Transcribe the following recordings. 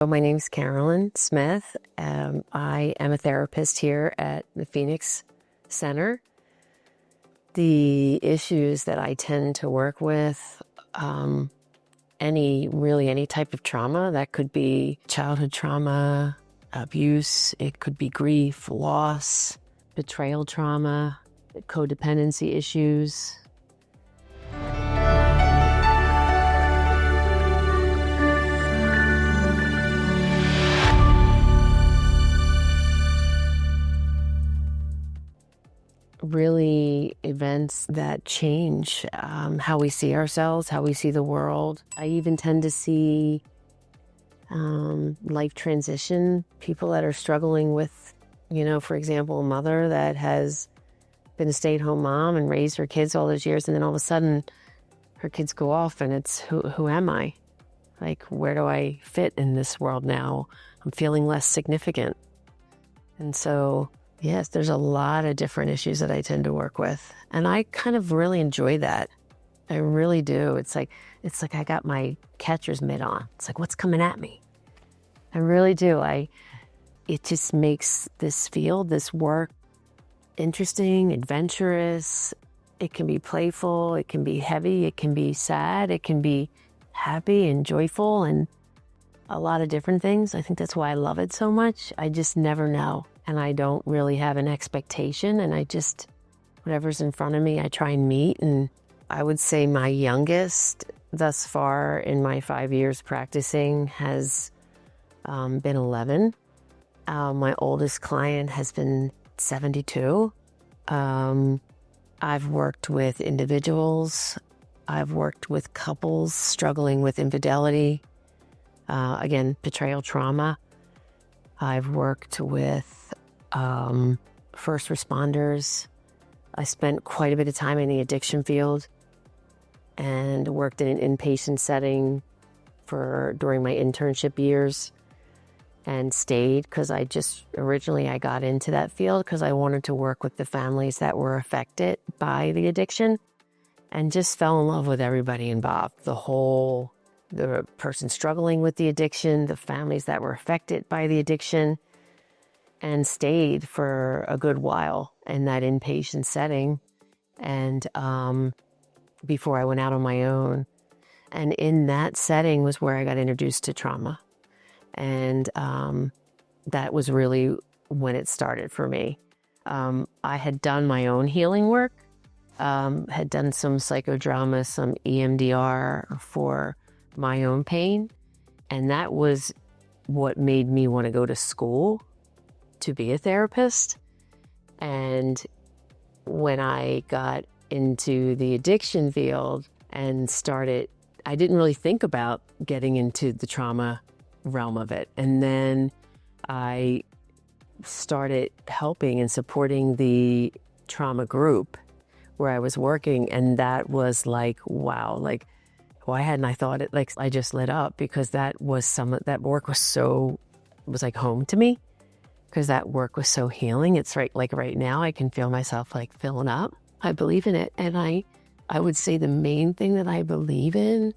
My name's Carolyn Smith. I am a therapist here at the Phoenix Center. The issues that I tend to work with, any type of trauma, that could be childhood trauma, abuse, it could be grief, loss, betrayal trauma, codependency issues. Really events that change how we see ourselves, how we see the world. I even tend to see life transition, people that are struggling with, for example, a mother that has been a stay-at-home mom and raised her kids all those years, and then all of a sudden her kids go off and it's, who am I? Like, where do I fit in this world now? I'm feeling less significant. And so yes, there's a lot of different issues that I tend to work with. And I kind of really enjoy that. I really do. It's like I got my catcher's mitt on. It's like, what's coming at me? I really do. It just makes this field, this work, interesting, adventurous. It can be playful, it can be heavy, it can be sad, it can be happy and joyful and a lot of different things. I think that's why I love it so much. I just never know. And I don't really have an expectation, and I just, whatever's in front of me, I try and meet. And I would say my youngest thus far in my 5 years practicing has been 11. My oldest client has been 72. I've worked with individuals. I've worked with couples struggling with infidelity, again, betrayal trauma. I've worked with first responders. I spent quite a bit of time in the addiction field and worked in an inpatient setting during my internship years and stayed because originally I got into that field because I wanted to work with the families that were affected by the addiction and just fell in love with everybody involved. The person struggling with the addiction, the families that were affected by the addiction, and stayed for a good while in that inpatient setting. And before I went out on my own. And in that setting was where I got introduced to trauma. And that was really when it started for me. I had done my own healing work, had done some psychodrama, some EMDR for my own pain. And that was what made me want to go to school to be a therapist. And when I got into the addiction field and I didn't really think about getting into the trauma realm of it. And then I started helping and supporting the trauma group where I was working. And that was like, wow, like, why hadn't I thought it? Like, I just lit up because that work was like home to me. Because that work was so healing. It's like right now I can feel myself like filling up. I believe in it. And I would say the main thing that I believe in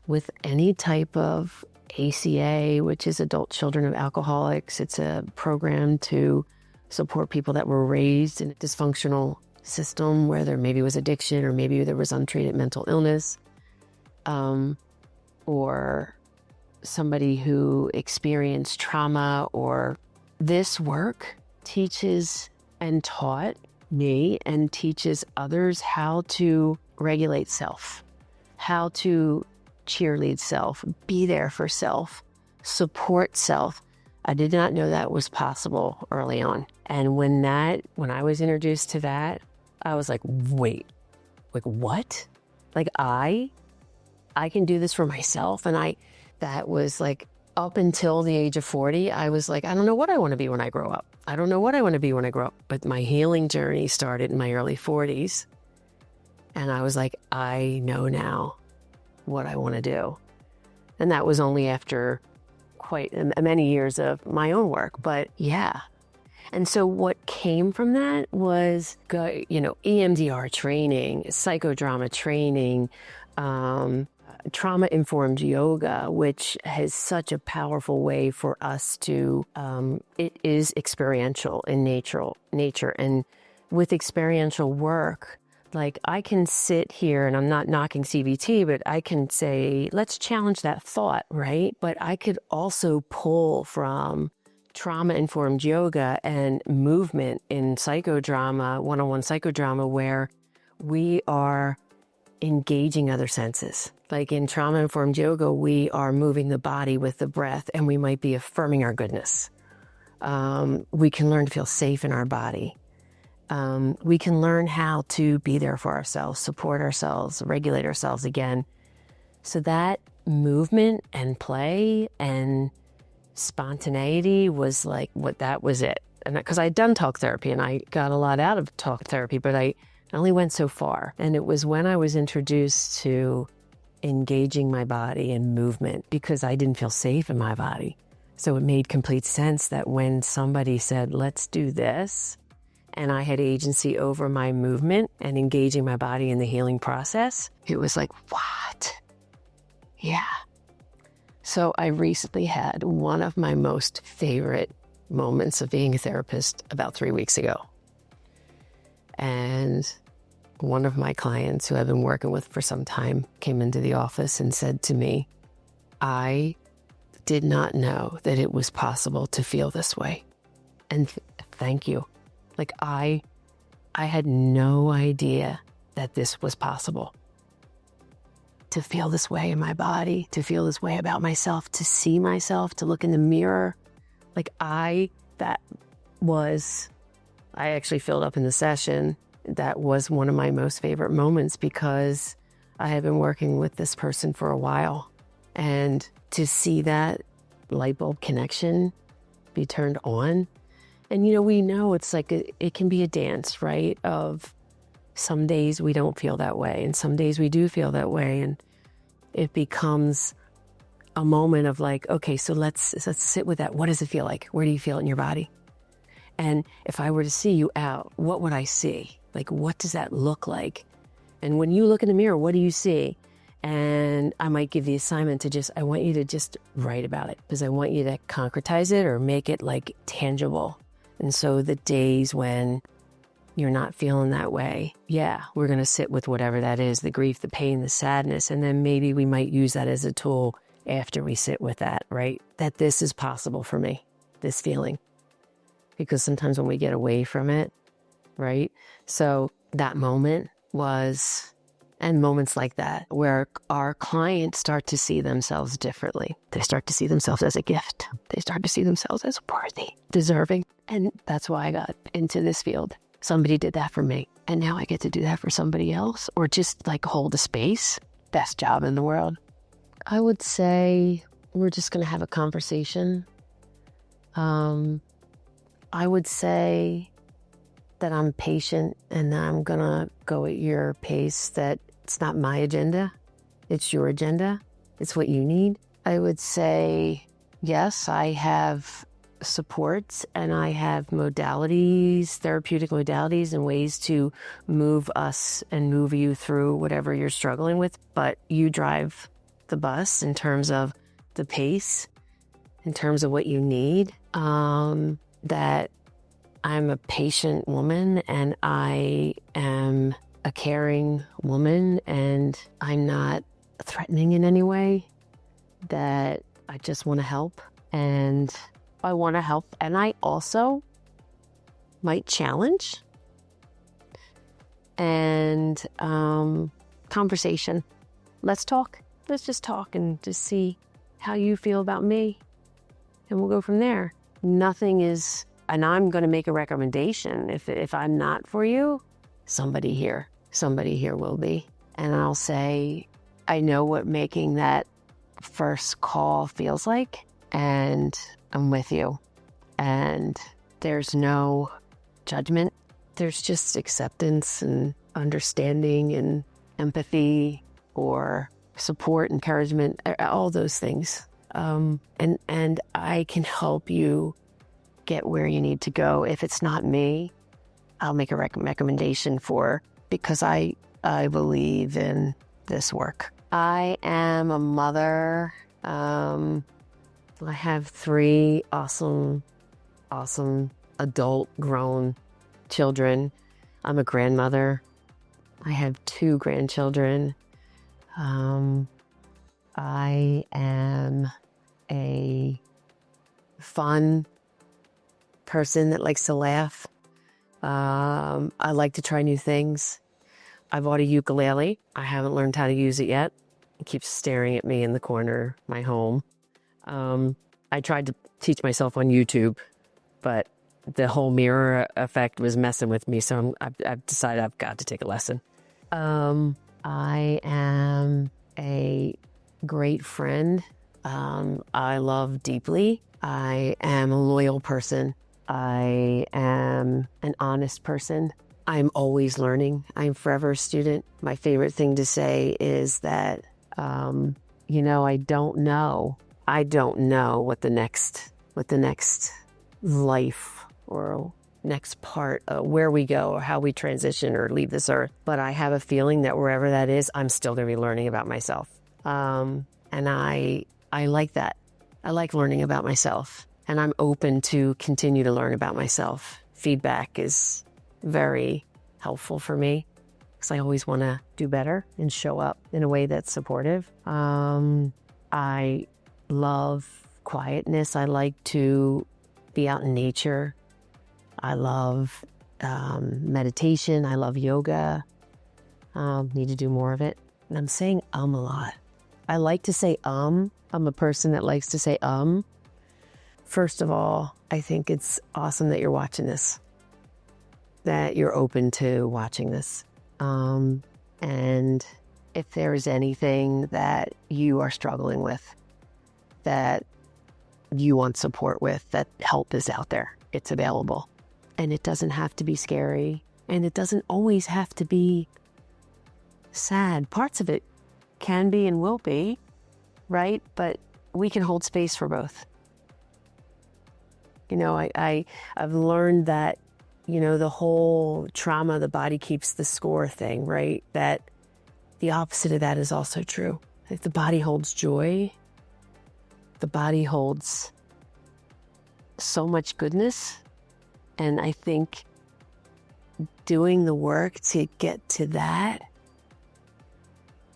with any type of ACA, which is Adult Children of Alcoholics, it's a program to support people that were raised in a dysfunctional system where there maybe was addiction or maybe there was untreated mental illness, or somebody who experienced trauma. Or this work teaches and taught me and teaches others how to regulate self, how to cheerlead self, be there for self, support self. I did not know that was possible early on. And when I was introduced to that, I was like, wait, like what? Like I can do this for myself. And that was like, up until the age of 40, I was like, I don't know what I want to be when I grow up. I don't know what I want to be when I grow up. But my healing journey started in my early 40s. And I was like, I know now what I want to do. And that was only after quite many years of my own work. But yeah. And so what came from that was, EMDR training, psychodrama training, trauma-informed yoga, which has such a powerful way for us to, it is experiential in nature. And with experiential work, like I can sit here, and I'm not knocking CBT, but I can say, let's challenge that thought, right? But I could also pull from trauma-informed yoga and movement in psychodrama, one-on-one psychodrama, where we are engaging other senses. Like in trauma-informed yoga, we are moving the body with the breath, and we might be affirming our goodness. We can learn to feel safe in our body. We can learn how to be there for ourselves, support ourselves, regulate ourselves again. So that movement and play and spontaneity was like that was it. And because I'd done talk therapy and I got a lot out of talk therapy, but I only went so far. And it was when I was introduced to engaging my body in movement, because I didn't feel safe in my body. So it made complete sense that when somebody said, let's do this, and I had agency over my movement and engaging my body in the healing process, it was like, what? Yeah. So I recently had one of my most favorite moments of being a therapist about 3 weeks ago. And one of my clients who I've been working with for some time came into the office and said to me, I did not know that it was possible to feel this way. And thank you. Like I had no idea that this was possible. To feel this way in my body, to feel this way about myself, to see myself, to look in the mirror. Like I actually filled up in the session. That was one of my most favorite moments, because I had been working with this person for a while. And to see that light bulb connection be turned on. And, we know it's like it can be a dance, right? Of some days we don't feel that way, and some days we do feel that way. And it becomes a moment of like, okay, so let's sit with that. What does it feel like? Where do you feel it in your body? And if I were to see you out, what would I see? Like, what does that look like? And when you look in the mirror, what do you see? And I might give the assignment to I want you to just write about it, because I want you to concretize it or make it like tangible. And so the days when you're not feeling that way, yeah, we're going to sit with whatever that is, the grief, the pain, the sadness. And then maybe we might use that as a tool after we sit with that, right? That this is possible for me, this feeling. Because sometimes when we get away from it, right? So that moment was, and moments like that, where our clients start to see themselves differently. They start to see themselves as a gift. They start to see themselves as worthy, deserving. And that's why I got into this field. Somebody did that for me. And now I get to do that for somebody else, or just like hold a space. Best job in the world. I would say we're just going to have a conversation. I would say that I'm patient and that I'm going to go at your pace, that it's not my agenda. It's your agenda. It's what you need. I would say, yes, I have supports and I have modalities, therapeutic modalities and ways to move us and move you through whatever you're struggling with. But you drive the bus in terms of the pace, in terms of what you need. That I'm a patient woman and I am a caring woman, and I'm not threatening in any way, that I just want to help, and I want to help. And I also might challenge, and conversation. Let's talk. Let's just talk and just see how you feel about me, and we'll go from there. Nothing is, and I'm going to make a recommendation. If I'm not for you, somebody here will be. And I'll say, I know what making that first call feels like, and I'm with you. And there's no judgment. There's just acceptance and understanding and empathy, or support, encouragement, all those things. And I can help you get where you need to go. If it's not me, I'll make a recommendation because I believe in this work. I am a mother. I have 3 awesome adult grown children. I'm a grandmother. I have 2 grandchildren. I am a fun person that likes to laugh. I like to try new things. I bought a ukulele. I haven't learned how to use it yet. It keeps staring at me in the corner of my home. I tried to teach myself on YouTube, but the whole mirror effect was messing with me, so I've decided I've got to take a lesson. I am a great friend. I love deeply. I am a loyal person. I am an honest person. I'm always learning. I'm forever a student. My favorite thing to say is that, I don't know. I don't know what the next life or next part, where we go or how we transition or leave this earth. But I have a feeling that wherever that is, I'm still going to be learning about myself. And I like that. I like learning about myself, and I'm open to continue to learn about myself. Feedback is very helpful for me because I always want to do better and show up in a way that's supportive. I love quietness. I like to be out in nature. I love meditation. I love yoga. Need to do more of it. And I'm saying a lot. I like to say I'm a person that likes to say First of all, I think it's awesome that you're watching this, that you're open to watching this. And if there is anything that you are struggling with, that you want support with, that help is out there. It's available. And it doesn't have to be scary. And it doesn't always have to be sad. Parts of it can be and will be, right? But we can hold space for both. I've learned that, the whole trauma, the body keeps the score thing, right? That the opposite of that is also true. If the body holds joy, the body holds so much goodness. And I think doing the work to get to that,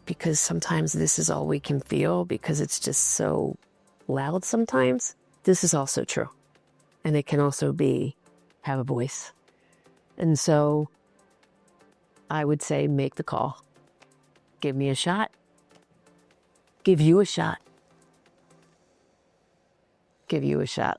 because sometimes this is all we can feel because it's just so loud sometimes, this is also true. And it can also have a voice. And so I would say, make the call. Give me a shot. Give you a shot. Give you a shot.